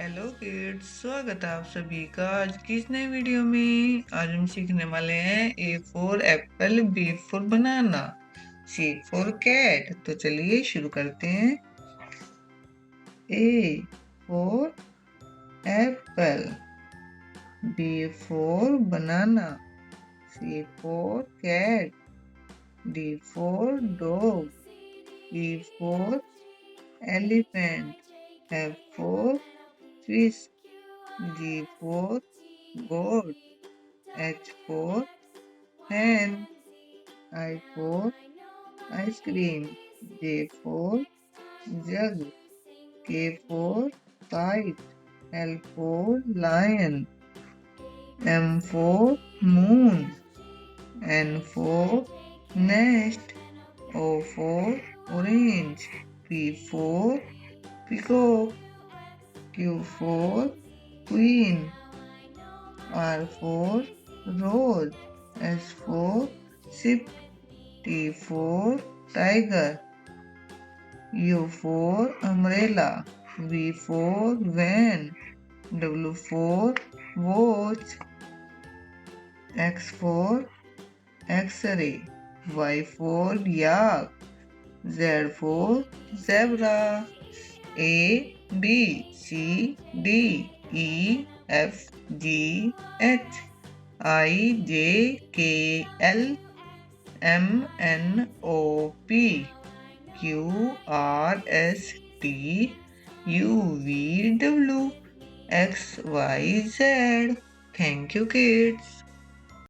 Hello kids, स्वागत है आप सभी का आज की इस नई वीडियो में। आज हम सीखने वाले हैं A for apple, B for banana, C for cat. तो चलिए शुरू करते हैं। A for apple, B for banana, C for cat, D for dog, E for elephant, F for fish, G for goat, H for hen, I for ice cream, J for jug, K for kite, L for lion, M for moon, N for nest, O for orange, P for peacock, Q for queen, R for rose, S for ship, T for tiger, U for umbrella, V for van, W for watch, X for X-ray, Y for yak, Z for zebra, A, B, C, D, E, F, G, H, I, J, K, L, M, N, O, P, Q, R, S, T, U, V, W, X, Y, Z. Thank you, kids.